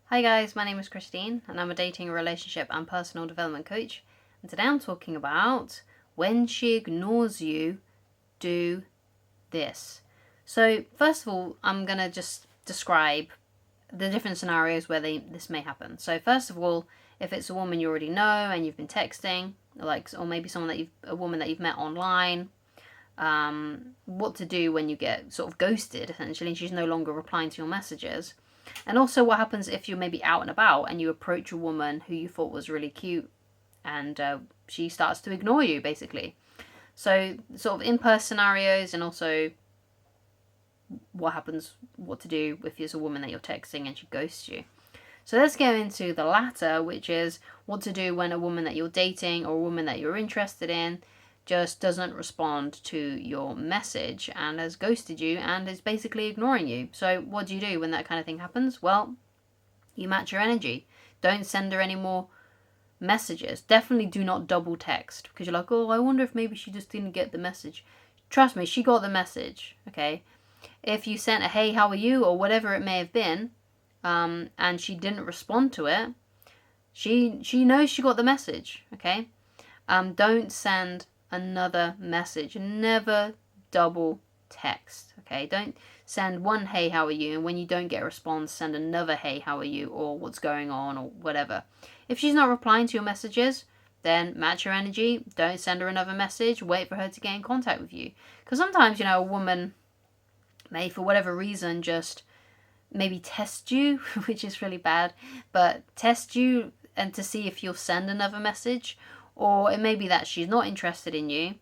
Hi guys, my name is Christine and I'm a dating, relationship and personal development coach. And today I'm talking about when she ignores you, do this. So first of all, I'm going to just describe the different scenarios where this may happen. So first of all, if it's a woman you already know and you've been texting, or maybe a woman that you've met online, what to do when you get sort of ghosted essentially and she's no longer replying to your messages. And also what happens if you're maybe out and about and you approach a woman who you thought was really cute and she starts to ignore you basically. So sort of in-person scenarios, and also what to do if there's a woman that you're texting and she ghosts you. So let's go into the latter, which is what to do when a woman that you're dating or a woman that you're interested in just doesn't respond to your message and has ghosted you and is basically ignoring you. So what do you do when that kind of thing happens? Well, you match your energy. Don't send her any more messages. Definitely do not double text, because you're like, oh, I wonder if maybe she just didn't get the message. Trust me, she got the message, okay? If you sent a hey, how are you, or whatever it may have been, and she didn't respond to it, she knows she got the message, okay? Don't send another message. Never double text, okay? Don't send one hey, how are you, and when you don't get a response, send another hey, how are you, or what's going on, or whatever. If she's not replying to your messages, then match her energy. Don't send her another message. Wait for her to get in contact with you. Because sometimes, a woman may, for whatever reason, just maybe test you, which is really bad, but test you and to see if you'll send another message. Or it may be that she's not interested in you.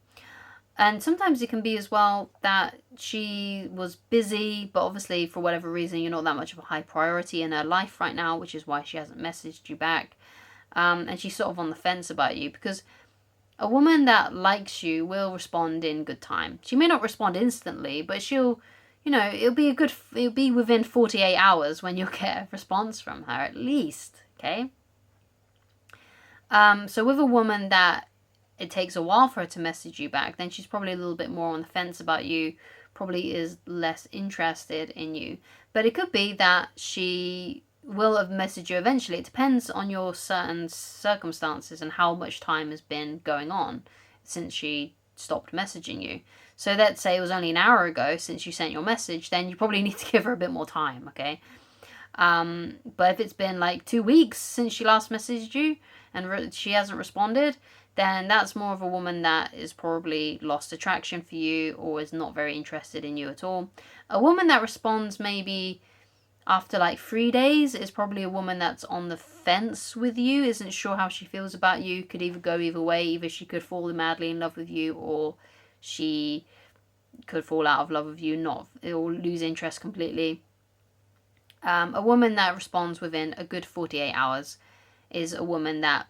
And sometimes it can be as well that she was busy, but obviously for whatever reason you're not that much of a high priority in her life right now, which is why she hasn't messaged you back. And she's sort of on the fence about you, because a woman that likes you will respond in good time. She may not respond instantly, but she'll, it'll be within 48 hours when you'll get a response from her at least, okay? So with a woman that it takes a while for her to message you back, then she's probably a little bit more on the fence about you, probably is less interested in you. But it could be that she will have messaged you eventually. It depends on your certain circumstances and how much time has been going on since she stopped messaging you. So let's say it was only an hour ago since you sent your message, then you probably need to give her a bit more time, okay? But if it's been like 2 weeks since she last messaged you and she hasn't responded, then that's more of a woman that is probably lost attraction for you or is not very interested in you at all. A woman that responds maybe after like 3 days is probably a woman that's on the fence with you, isn't sure how she feels about you, could either go either way. Either she could fall madly in love with you, or she could fall out of love with you, or lose interest completely. A woman that responds within a good 48 hours is a woman that,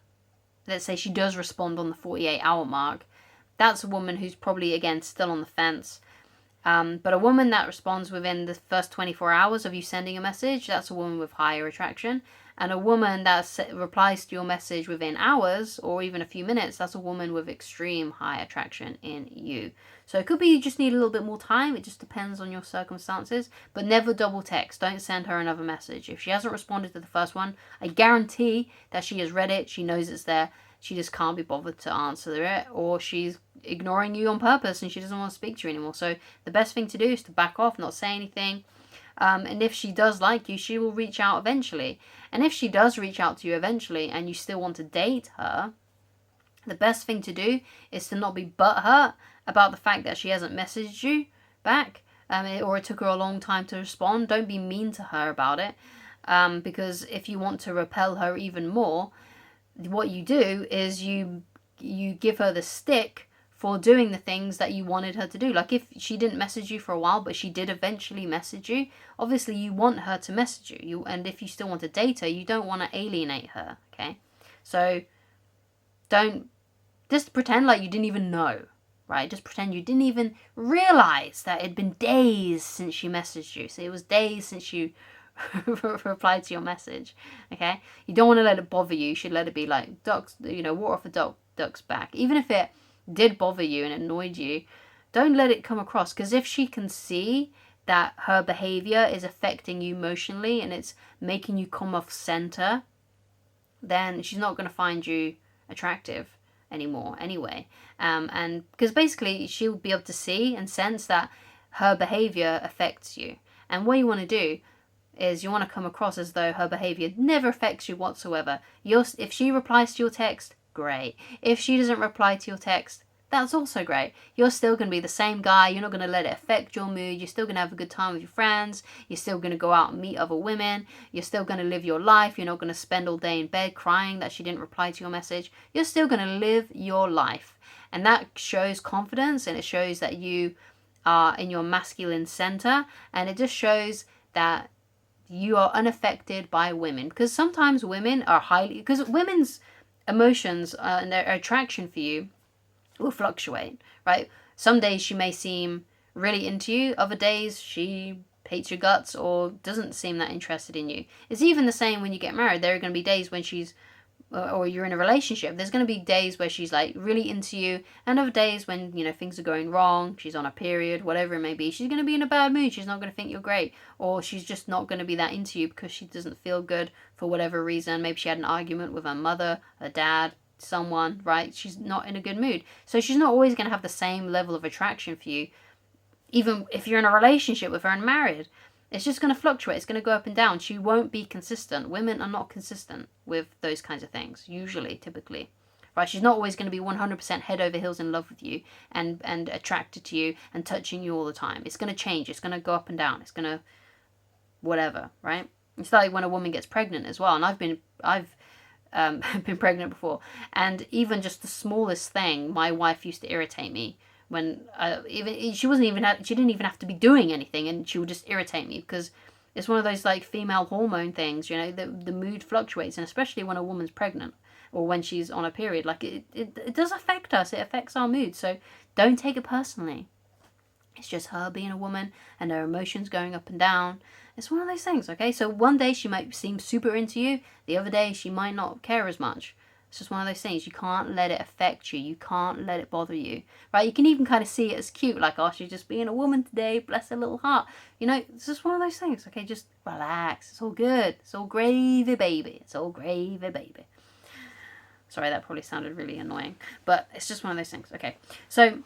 let's say she does respond on the 48-hour mark, that's a woman who's probably, again, still on the fence. But a woman that responds within the first 24 hours of you sending a message, that's a woman with higher attraction. And a woman that replies to your message within hours or even a few minutes, that's a woman with extreme high attraction in you. So it could be you just need a little bit more time. It just depends on your circumstances. But never double text. Don't send her another message. If she hasn't responded to the first one, I guarantee that she has read it. She knows it's there. She just can't be bothered to answer it, or she's ignoring you on purpose and she doesn't want to speak to you anymore. So the best thing to do is to back off, not say anything. And if she does like you, she will reach out eventually. And if she does reach out to you eventually and you still want to date her, the best thing to do is to not be butthurt about the fact that she hasn't messaged you back, or it took her a long time to respond. Don't be mean to her about it, because if you want to repel her even more, what you do is you give her the stick for doing the things that you wanted her to do. Like if she didn't message you for a while, but she did eventually message you, obviously you want her to message you. And if you still want to date her, you don't want to alienate her, okay? So don't just pretend like you didn't even know, right? Just pretend you didn't even realize that it'd been days since she messaged you. So it was days since you replied to your message, okay? You don't want to let it bother you. You should let it be like ducks, water off a duck's back. Even if it did bother you and annoyed you, don't let it come across, because if she can see that her behavior is affecting you emotionally and it's making you come off center, then she's not going to find you attractive anymore anyway. And because basically she'll be able to see and sense that her behavior affects you. And what you want to do is you want to come across as though her behavior never affects you whatsoever. If she replies to your text, great. If she doesn't reply to your text, that's also great. You're still going to be the same guy. You're not going to let it affect your mood. You're still going to have a good time with your friends. You're still going to go out and meet other women. You're still going to live your life. You're not going to spend all day in bed crying that she didn't reply to your message. You're still going to live your life. And that shows confidence, and it shows that you are in your masculine center, and it just shows that you are unaffected by women. Because sometimes women are because women's emotions and their attraction for you will fluctuate, right? Some days she may seem really into you, other days she hates your guts or doesn't seem that interested in you. It's even the same when you get married. There are going to be days when she's, or you're in a relationship, there's going to be days where she's like really into you, and other days when, you know, things are going wrong, she's on a period, whatever it may be, she's going to be in a bad mood, she's not going to think you're great, or she's just not going to be that into you because she doesn't feel good for whatever reason. Maybe she had an argument with her mother, her dad, someone, right? She's not in a good mood. So she's not always going to have the same level of attraction for you, even if you're in a relationship with her and married. It's just going to fluctuate. It's going to go up and down. She won't be consistent. Women are not consistent with those kinds of things, usually, typically. Right? She's not always going to be 100% head over heels in love with you and attracted to you and touching you all the time. It's going to change. It's going to go up and down. It's going to whatever, right? It's like when a woman gets pregnant as well. And I've been pregnant before, and even just the smallest thing, my wife used to irritate me when she didn't even have to be doing anything, and she would just irritate me because it's one of those like female hormone things, you know, the mood fluctuates, and especially when a woman's pregnant or when she's on a period, like it does affect us. It affects our mood, so don't take it personally. It's just her being a woman and her emotions going up and down. It's one of those things, okay? So one day she might seem super into you. The other day she might not care as much. It's just one of those things. You can't let it affect you. You can't let it bother you, right? You can even kind of see it as cute, like, oh, she's just being a woman today. Bless her little heart. You know, it's just one of those things, okay? Just relax. It's all good. It's all gravy, baby. It's all gravy, baby. Sorry, that probably sounded really annoying, but it's just one of those things, okay? So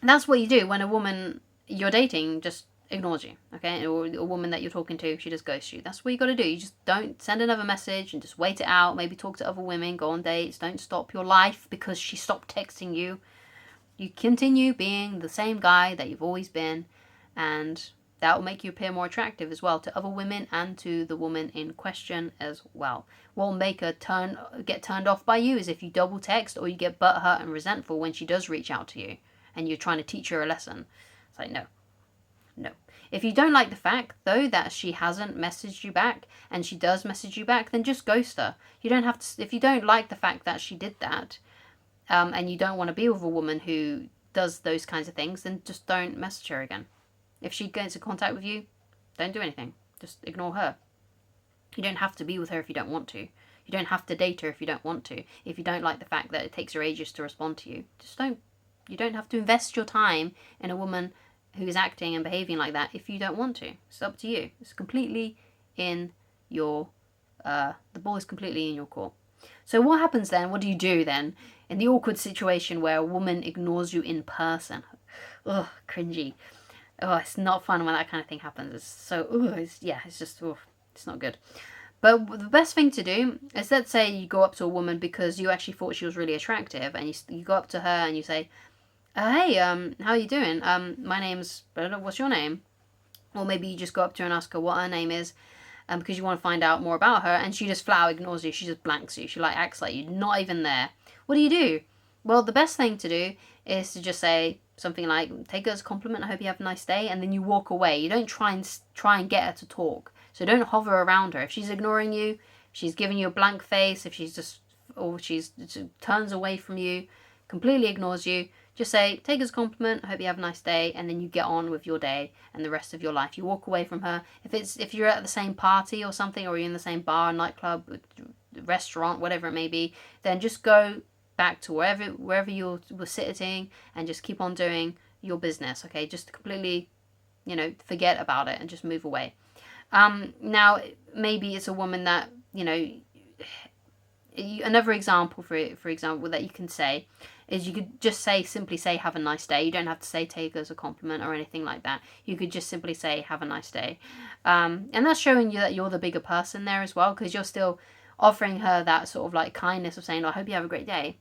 that's what you do when a woman you're dating just ignores you, okay? Or a woman that you're talking to, she just ghosts you. That's what you got to do. You just don't send another message and just wait it out. Maybe talk to other women, go on dates. Don't stop your life because she stopped texting you. You continue being the same guy that you've always been, and that will make you appear more attractive as well to other women and to the woman in question as well. What will make her get turned off by you is if you double text or you get butthurt and resentful when she does reach out to you and you're trying to teach her a lesson. It's like, no. If you don't like the fact, though, that she hasn't messaged you back and she does message you back, then just ghost her. You don't have to, if you don't like the fact that she did that, and you don't want to be with a woman who does those kinds of things, then just don't message her again. If she gets in contact with you, don't do anything. Just ignore her. You don't have to be with her if you don't want to. You don't have to date her if you don't want to. If you don't like the fact that it takes her ages to respond to you, just don't. You don't have to invest your time in a woman who is acting and behaving like that if you don't want to. It's up to you. It's completely in your, the ball is completely in your court. So what happens then? What do you do then in the awkward situation where a woman ignores you in person? Ugh, cringy. Oh, it's not fun when that kind of thing happens. It's so, it's just, it's not good. But the best thing to do is, let's say you go up to a woman because you actually thought she was really attractive, and you go up to her and you say, hey, how are you doing? My name's, I don't know, what's your name? Or maybe you just go up to her and ask her what her name is, because you want to find out more about her, and she just flat out ignores you. She just blanks you. She like acts like you're not even there. What do? Well, the best thing to do is to just say something like, take it as a compliment, I hope you have a nice day, and then you walk away. You don't try and get her to talk. So don't hover around her. If she's ignoring you, she's giving you a blank face, if she's just, or she turns away from you, completely ignores you, just say, take it as a compliment, I hope you have a nice day, and then you get on with your day and the rest of your life. You walk away from her. If you're at the same party or something, or you're in the same bar, nightclub, restaurant, whatever it may be, then just go back to wherever you were sitting and just keep on doing your business, okay? Just completely you know, forget about it and just move away. Now, maybe it's a woman that, you know, another example for example that you can say is you could just simply say have a nice day. You don't have to say take it as a compliment or anything like that. You could just simply say have a nice day, and that's showing you that you're the bigger person there as well, because you're still offering her that sort of like kindness of saying, oh, I hope you have a great day,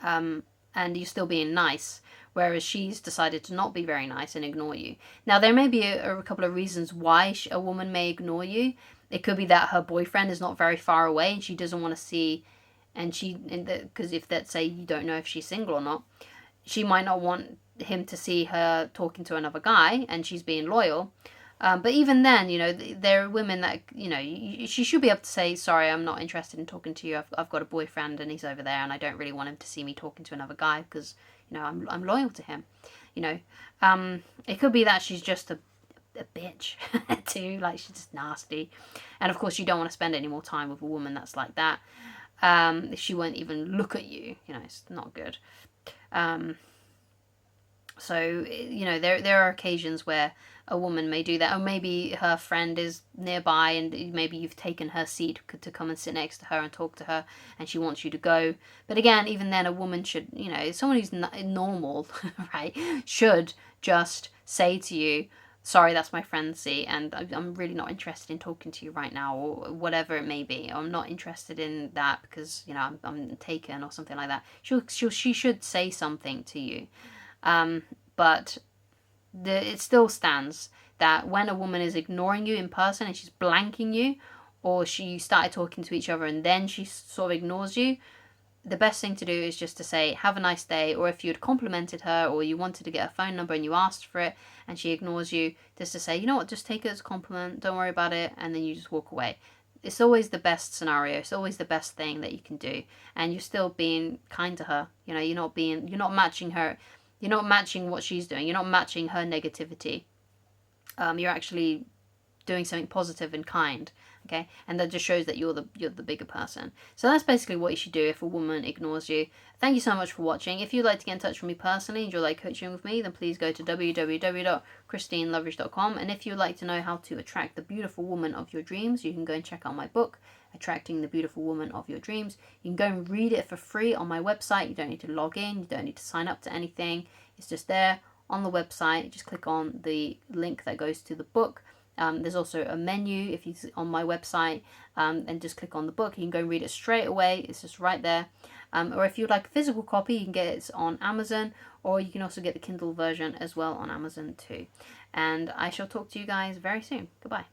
and you're still being nice, whereas she's decided to not be very nice and ignore you. Now, there may be a couple of reasons why a woman may ignore you. It could be that her boyfriend is not very far away and she doesn't want to see, because if, let's say, you don't know if she's single or not, she might not want him to see her talking to another guy and she's being loyal. But even then, you know, there are women that, you know, she should be able to say, sorry, I'm not interested in talking to you. I've got a boyfriend and he's over there and I don't really want him to see me talking to another guy because, you know, I'm loyal to him. You know, it could be that she's just a bitch too, like she's just nasty. And of course, you don't want to spend any more time with a woman that's like that. She won't even look at you. You know, it's not good. So, you know, there are occasions where a woman may do that, or maybe her friend is nearby and maybe you've taken her seat to come and sit next to her and talk to her and she wants you to go. But again, even then, a woman should, you know, someone who's normal, right, should just say to you, sorry, that's my friend's seat and I'm really not interested in talking to you right now, or whatever it may be. I'm not interested in that because, you know, I'm taken or something like that. She should say something to you. But it still stands that when a woman is ignoring you in person and she's blanking you, or she started talking to each other and then she sort of ignores you, the best thing to do is just to say have a nice day. Or if you'd complimented her or you wanted to get a phone number and you asked for it and she ignores you, just to say, you know what, just take it as a compliment, don't worry about it, and then you just walk away. It's always the best scenario. It's always the best thing that you can do, and you're still being kind to her. You know, you're not matching her. You're not matching what she's doing. You're not matching her negativity. You're actually doing something positive and kind. Okay, and that just shows that you're the bigger person. So that's basically what you should do if a woman ignores you. Thank you so much for watching. If you'd like to get in touch with me personally and you'd like coaching with me, then please go to www.christineloveridge.com. And if you'd like to know how to attract the beautiful woman of your dreams, you can go and check out my book, Attracting the Beautiful Woman of Your Dreams. You can go and read it for free on my website. You don't need to log in. You don't need to sign up to anything. It's just there on the website. Just click on the link that goes to the book. There's also a menu if you on my website, and just click on the book. You can go and read it straight away. It's just right there. Or if you'd like a physical copy, you can get it on Amazon, or you can also get the Kindle version as well on Amazon too. And I shall talk to you guys very soon. Goodbye.